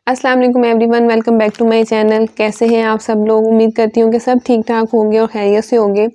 अस्सलाम वालेकुम everyone, welcome back to my channel. कैसे हैं आप सब लोग? उम्मीद करती हूँ कि सब ठीक ठाक होंगे और खैरियत से होंगे।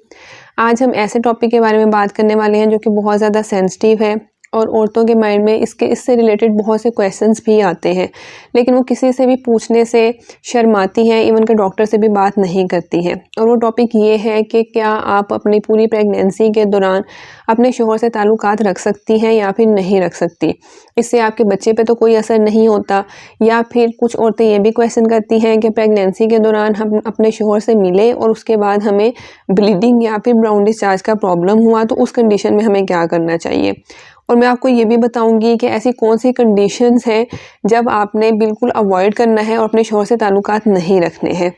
आज हम ऐसे टॉपिक के बारे में बात करने वाले हैं जो कि बहुत ज़्यादा सेंसिटिव है और औरतों के माइंड में इससे रिलेटेड बहुत से क्वेश्चंस भी आते हैं, लेकिन वो किसी से भी पूछने से शर्माती हैं, इवन के डॉक्टर से भी बात नहीं करती हैं। और वो टॉपिक ये है कि क्या आप अपनी पूरी प्रेगनेंसी के दौरान अपने शौहर से ताल्लुकात रख सकती हैं या फिर नहीं रख सकती। इससे आपके बच्चे पे तो कोई असर नहीं होता, या फिर कुछ औरतें ये भी क्वेश्चन करती हैं कि प्रेगनेंसी के दौरान हम अपने शौहर से मिले और उसके बाद हमें ब्लीडिंग या फिर ब्राउन डिस्चार्ज का प्रॉब्लम हुआ, तो उस कंडीशन में हमें क्या करना चाहिए। और मैं आपको ये भी बताऊंगी कि ऐसी कौन सी कंडीशंस हैं जब आपने बिल्कुल अवॉइड करना है और अपने शौहर से ताल्लुकात नहीं रखने हैं।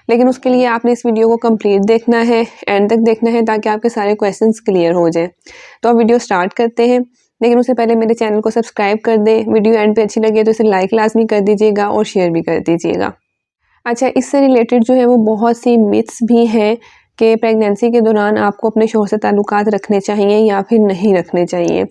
लेकिन उसके लिए आपने इस वीडियो को कंप्लीट देखना है, एंड तक देखना है, ताकि आपके सारे क्वेश्चंस क्लियर हो जाएं। तो अब वीडियो स्टार्ट करते हैं, लेकिन उससे पहले मेरे चैनल को सब्सक्राइब कर दें। वीडियो एंड पे अच्छी लगे तो इसे लाइक लाजमी कर दीजिएगा और शेयर भी कर दीजिएगा। अच्छा, इससे रिलेटेड जो है वो बहुत सी मिथ्स भी हैं कि प्रेगनेंसी के दौरान आपको अपने शौहर से ताल्लुकात रखने चाहिए या फिर नहीं रखने चाहिए।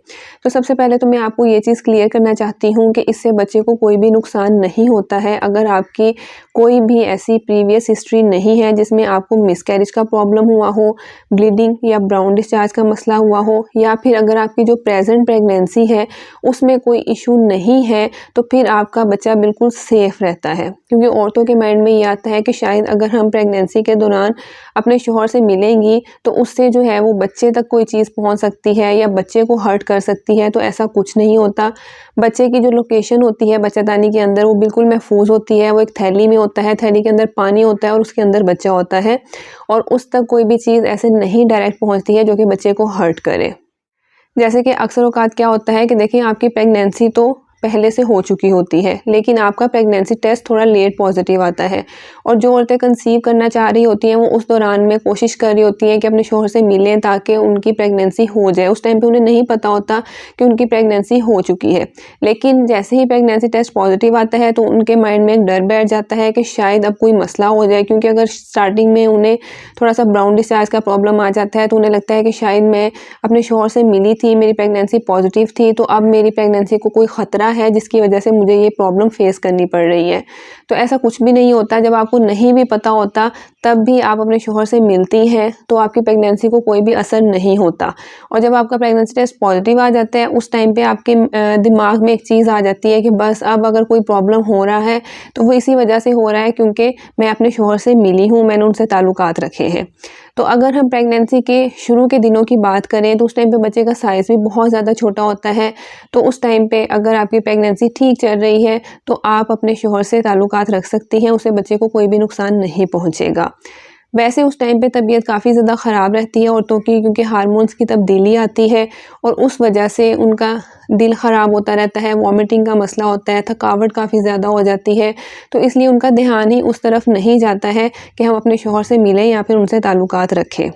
तो सबसे पहले तो मैं आपको ये चीज़ क्लियर करना चाहती हूँ कि इससे बच्चे को कोई भी नुकसान नहीं होता है अगर आपकी कोई भी ऐसी प्रीवियस हिस्ट्री नहीं है जिसमें आपको मिसकैरेज का प्रॉब्लम हुआ हो, ब्लीडिंग या ब्राउन डिस्चार्ज का मसला हुआ हो, या फिर अगर आपकी जो प्रेजेंट प्रेगनेंसी है उसमें कोई इशू नहीं है, तो फिर आपका बच्चा बिल्कुल सेफ़ रहता है। क्योंकि औरतों के माइंड में ये आता है कि शायद अगर हम प्रेगनेंसी के दौरान अपने शौहर से मिलेंगी तो उससे जो है वो बच्चे तक कोई चीज़ पहुंच सकती है या बच्चे को हर्ट कर सकती है। तो ऐसा कुछ नहीं होता। बच्चे की जो लोकेशन होती है बच्चादानी के अंदर वो बिल्कुल महफूज होती है। वो एक थैली में होता है, थैली के अंदर पानी होता है और उसके अंदर बच्चा होता है, और उस तक कोई भी चीज़ ऐसे नहीं डायरेक्ट पहुँचती है जो कि बच्चे को हर्ट करे। जैसे कि अक्सर औकात क्या होता है कि देखिए, आपकी प्रेगनेंसी तो पहले से हो चुकी होती है, लेकिन आपका प्रेगनेंसी टेस्ट थोड़ा लेट पॉजिटिव आता है, और जो औरतें कंसीव करना चाह रही होती हैं वो उस दौरान में कोशिश कर रही होती हैं कि अपने शौहर से मिलें ताकि उनकी प्रेगनेंसी हो जाए। उस टाइम पे उन्हें नहीं पता होता कि उनकी प्रेगनेंसी हो चुकी है, लेकिन जैसे ही प्रेगनेंसी टेस्ट पॉजिटिव आता है तो उनके माइंड में एक डर बैठ जाता है कि शायद अब कोई मसला हो जाए। क्योंकि अगर स्टार्टिंग में उन्हें थोड़ा सा ब्राउन डिस्चार्ज का प्रॉब्लम आ जाता है तो उन्हें लगता है कि शायद मैं अपने शौहर से मिली थी, मेरी प्रेगनेंसी पॉजिटिव थी, तो अब मेरी प्रेगनेंसी को कोई ख़तरा है जिसकी वजह से मुझे ये प्रॉब्लम फेस करनी पड़ रही है। तो ऐसा कुछ भी नहीं होता। जब आपको नहीं भी पता होता तब भी आप अपने शौहर से मिलती हैं तो आपकी प्रेगनेंसी को कोई भी असर नहीं होता। और जब आपका प्रेगनेंसी टेस्ट पॉजिटिव आ जाता है उस टाइम पे आपके दिमाग में एक चीज़ आ जाती है कि बस अब अगर कोई प्रॉब्लम हो रहा है तो वो इसी वजह से हो रहा है क्योंकि मैं अपने शौहर से मिली हूँ, मैंने उनसे ताल्लुकात रखे हैं। तो अगर हम प्रेगनेंसी के शुरू के दिनों की बात करें तो उस टाइम पे बच्चे का साइज़ भी बहुत ज़्यादा छोटा होता है। तो उस टाइम पे अगर आपकी प्रेगनेंसी ठीक चल रही है तो आप अपने शौहर से ताल्लुकात रख सकती हैं, उससे बच्चे को कोई भी नुकसान नहीं पहुंचेगा। वैसे उस टाइम पे तबीयत काफ़ी ज़्यादा ख़राब रहती है औरतों की, क्योंकि हार्मोन्स की तब्दीली आती है और उस वजह से उनका दिल ख़राब होता रहता है, वॉमिटिंग का मसला होता है, थकावट काफ़ी ज़्यादा हो जाती है। तो इसलिए उनका ध्यान ही उस तरफ नहीं जाता है कि हम अपने शौहर से मिलें या फिर उनसे ताल्लुकात रखें।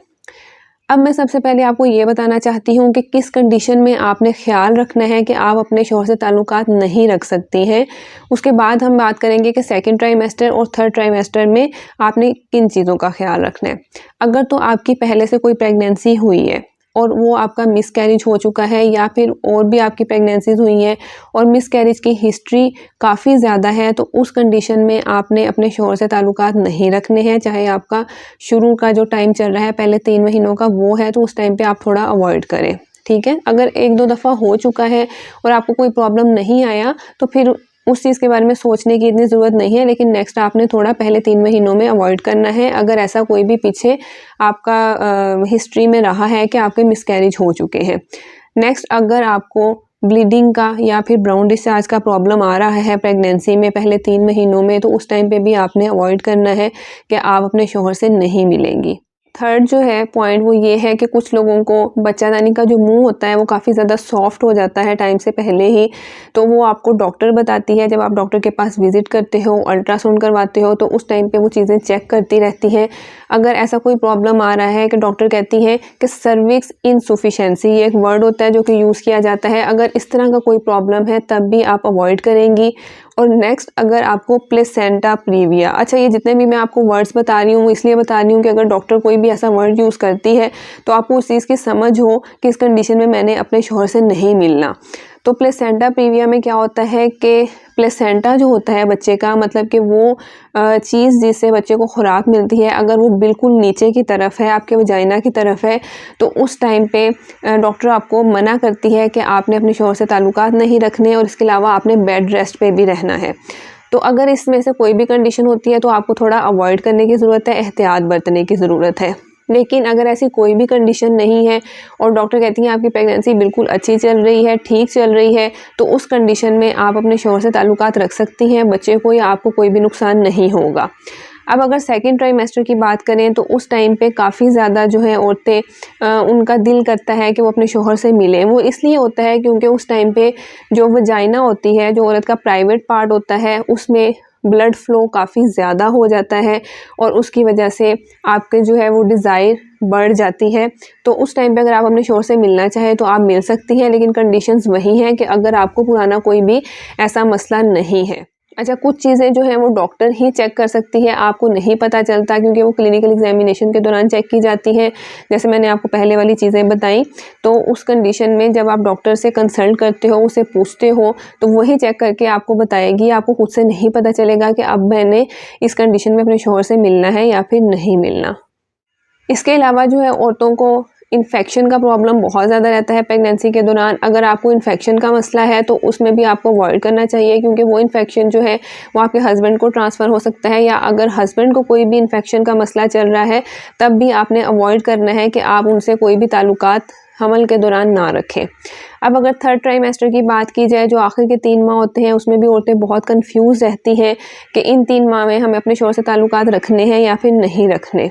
अब मैं सबसे पहले आपको ये बताना चाहती हूँ कि किस कंडीशन में आपने ख़्याल रखना है कि आप अपने शौहर से ताल्लुकात नहीं रख सकती हैं। उसके बाद हम बात करेंगे कि सेकंड ट्राइमेस्टर और थर्ड ट्राइमेस्टर में आपने किन चीज़ों का ख़्याल रखना है। अगर तो आपकी पहले से कोई प्रेगनेंसी हुई है और वो आपका मिसकैरेज हो चुका है, या फिर और भी आपकी प्रेगनेंसीज़ हुई हैं और मिसकैरेज की हिस्ट्री काफ़ी ज़्यादा है, तो उस कंडीशन में आपने अपने शौहर से ताल्लुकात नहीं रखने हैं। चाहे आपका शुरू का जो टाइम चल रहा है पहले 3 महीनों का वो है, तो उस टाइम पे आप थोड़ा अवॉइड करें, ठीक है। अगर 1-2 दफ़ा हो चुका है और आपको कोई प्रॉब्लम नहीं आया तो फिर उस चीज़ के बारे में सोचने की इतनी ज़रूरत नहीं है, लेकिन नेक्स्ट आपने थोड़ा पहले 3 महीनों में अवॉइड करना है अगर ऐसा कोई भी पीछे आपका हिस्ट्री में रहा है कि आपके मिसकैरेज हो चुके हैं। नेक्स्ट, अगर आपको ब्लीडिंग का या फिर ब्राउन डिस्चार्ज का प्रॉब्लम आ रहा है प्रेगनेंसी में पहले 3 महीनों में, तो उस टाइम पे भी आपने अवॉइड करना है कि आप अपने शौहर से नहीं मिलेंगी। थर्ड जो है पॉइंट वो ये है कि कुछ लोगों को बच्चादानी का जो मुंह होता है वो काफ़ी ज़्यादा सॉफ्ट हो जाता है टाइम से पहले ही, तो वो आपको डॉक्टर बताती है। जब आप डॉक्टर के पास विज़िट करते हो, अल्ट्रासाउंड करवाते हो, तो उस टाइम पे वो चीज़ें चेक करती रहती हैं। अगर ऐसा कोई प्रॉब्लम आ रहा है कि डॉक्टर कहती हैं कि सर्विक्स इनसफिशिएंसी, ये एक वर्ड होता है जो कि यूज़ किया जाता है, अगर इस तरह का कोई प्रॉब्लम है तब भी आप अवॉइड करेंगी। और नेक्स्ट, अगर आपको प्लेसेंटा प्रीविया, अच्छा ये जितने भी मैं आपको वर्ड्स बता रही हूँ वो इसलिए बता रही हूँ कि अगर डॉक्टर कोई भी ऐसा वर्ड यूज़ करती है तो आपको उस चीज़ की समझ हो कि इस कंडीशन में मैंने अपने शौहर से नहीं मिलना। तो प्लेसेंटा प्रीविया में क्या होता है कि प्लेसेंटा जो होता है बच्चे का, मतलब कि वो चीज़ जिससे बच्चे को खुराक मिलती है, अगर वो बिल्कुल नीचे की तरफ है, आपके वजाइना की तरफ है, तो उस टाइम पे डॉक्टर आपको मना करती है कि आपने अपने शौहर से ताल्लुकात नहीं रखने और इसके अलावा आपने बेड रेस्ट पे भी रहना है। तो अगर इसमें से कोई भी कंडीशन होती है तो आपको थोड़ा अवॉइड करने की ज़रूरत है, एहतियात बरतने की ज़रूरत है। लेकिन अगर ऐसी कोई भी कंडीशन नहीं है और डॉक्टर कहती हैं आपकी प्रेगनेंसी बिल्कुल अच्छी चल रही है, ठीक चल रही है, तो उस कंडीशन में आप अपने शौहर से ताल्लुकात रख सकती हैं, बच्चे को या आपको कोई भी नुकसान नहीं होगा। अब अगर सेकंड ट्राइमेस्टर की बात करें तो उस टाइम पे काफ़ी ज़्यादा जो है औरतें उनका दिल करता है कि वो अपने शौहर से मिलें। वो इसलिए होता है क्योंकि उस टाइम पे जो वजाइना होती है, जो औरत का प्राइवेट पार्ट होता है, उसमें ब्लड फ्लो काफ़ी ज़्यादा हो जाता है और उसकी वजह से आपके जो है वो डिज़ायर बढ़ जाती है। तो उस टाइम पे अगर आप अपने शौहर से मिलना चाहें तो आप मिल सकती हैं, लेकिन कंडीशंस वही हैं कि अगर आपको पुराना कोई भी ऐसा मसला नहीं है। अच्छा, कुछ चीज़ें जो हैं वो डॉक्टर ही चेक कर सकती है, आपको नहीं पता चलता क्योंकि वो क्लिनिकल एग्जामिनेशन के दौरान चेक की जाती है। जैसे मैंने आपको पहले वाली चीज़ें बताई, तो उस कंडीशन में जब आप डॉक्टर से कंसल्ट करते हो, उसे पूछते हो, तो वही चेक करके आपको बताएगी। आपको खुद से नहीं पता चलेगा कि अब मैंने इस कंडीशन में अपने शौहर से मिलना है या फिर नहीं मिलना। इसके अलावा जो है औरतों को इन्फेक्शन का प्रॉब्लम बहुत ज़्यादा रहता है प्रेगनेंसी के दौरान। अगर आपको इन्फेक्शन का मसला है तो उसमें भी आपको अवॉइड करना चाहिए, क्योंकि वो इन्फेक्शन जो है वो आपके हस्बैंड को ट्रांसफ़र हो सकता है, या अगर हस्बैंड को कोई भी इन्फेक्शन का मसला चल रहा है तब भी आपने अवॉइड करना है कि आप उनसे कोई भी ताल्लुकात हमल के दौरान ना रखें। अब अगर थर्ड ट्राइमेस्टर की बात की जाए, जो आखिर के 3 माह होते हैं, उसमें भी औरतें बहुत कंफ्यूज रहती हैं कि इन 3 माह में हमें अपने शौहर से ताल्लुकात रखने हैं या फिर नहीं रखने।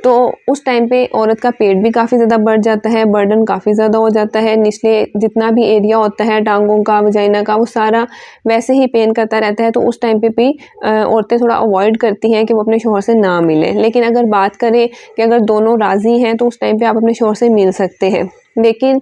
तो उस टाइम पे औरत का पेट भी काफ़ी ज़्यादा बढ़ जाता है, बर्डन काफ़ी ज़्यादा हो जाता है, निचले जितना भी एरिया होता है टांगों का, वजाइना का, वो सारा वैसे ही पेन करता रहता है। तो उस टाइम पे भी औरतें थोड़ा अवॉइड करती हैं कि वो अपने शौहर से ना मिलें। लेकिन अगर बात करें कि अगर दोनों राज़ी हैं तो उस टाइम पे आप अपने शौहर से मिल सकते हैं। लेकिन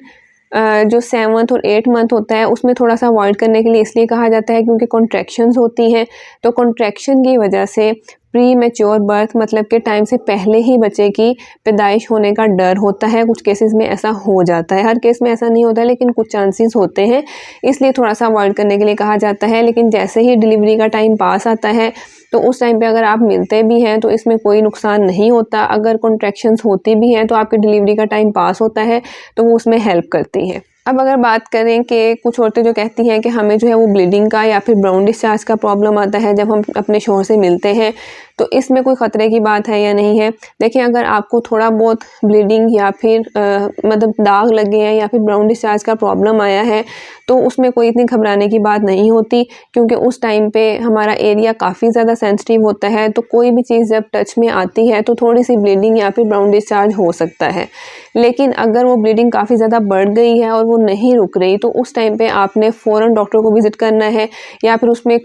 जो 7th और 8th मंथ होता है उसमें थोड़ा-सा अवॉइड करने के लिए इसलिए कहा जाता है क्योंकि कॉन्ट्रैक्शंस होती हैं। तो कॉन्ट्रैक्शन की वजह से प्री मैच्योर बर्थ, मतलब के टाइम से पहले ही बच्चे की पैदाइश होने का डर होता है। कुछ केसेस में ऐसा हो जाता है, हर केस में ऐसा नहीं होता है, लेकिन कुछ चांसेस होते हैं, इसलिए थोड़ा-सा अवॉइड करने के लिए कहा जाता है। लेकिन जैसे ही डिलीवरी का टाइम पास आता है तो उस टाइम पे अगर आप मिलते भी हैं तो इसमें कोई नुकसान नहीं होता। अगर कॉन्ट्रैक्शंस होती भी हैं तो आपकी डिलीवरी का टाइम पास होता है, तो वो उसमें हेल्प करती हैं। अब अगर बात करें कि कुछ औरतें जो कहती हैं कि हमें जो है वो ब्लीडिंग का या फिर ब्राउन डिस्चार्ज का प्रॉब्लम आता है जब हम अपने शौहर से मिलते हैं, तो इसमें कोई ख़तरे की बात है या नहीं है। देखिए, अगर आपको थोड़ा बहुत ब्लीडिंग या फिर मतलब दाग लगे हैं या फिर ब्राउन डिस्चार्ज का प्रॉब्लम आया है, तो उसमें कोई इतनी घबराने की बात नहीं होती, क्योंकि उस टाइम पे हमारा एरिया काफ़ी ज़्यादा सेंसिटिव होता है। तो कोई भी चीज़ जब टच में आती है तो थोड़ी सी ब्लीडिंग या फिर ब्राउन डिस्चार्ज हो सकता है। लेकिन अगर वो ब्लीडिंग काफ़ी ज़्यादा बढ़ गई है और वो नहीं रुक रही, तो उस टाइम पे आपने फ़ौरन डॉक्टर को विज़िट करना है, या फिर उसमें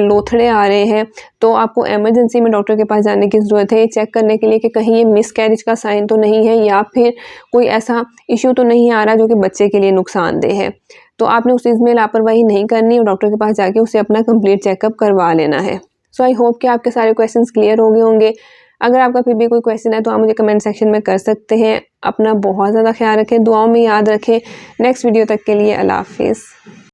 लोथड़े आ रहे हैं तो आपको इमरजेंसी में डॉक्टर के पास जाने की ज़रूरत है, चेक करने के लिए कि कहीं ये मिसकैरेज का साइन तो नहीं है या फिर कोई ऐसा इश्यू तो नहीं आ रहा जो कि बच्चे के लिए नुकसानदेह है। तो आपने उस चीज़ में लापरवाही नहीं करनी और डॉक्टर के पास जाके उसे अपना कंप्लीट चेकअप करवा लेना है। सो आई होप कि आपके सारे क्वेश्चंस क्लियर हो गए होंगे। अगर आपका फिर भी कोई क्वेश्चन है तो आप मुझे कमेंट सेक्शन में कर सकते हैं। अपना बहुत ज़्यादा ख्याल रखें, दुआओं में याद रखें। नेक्स्ट वीडियो तक के लिए अल्लाह हाफ़िज़।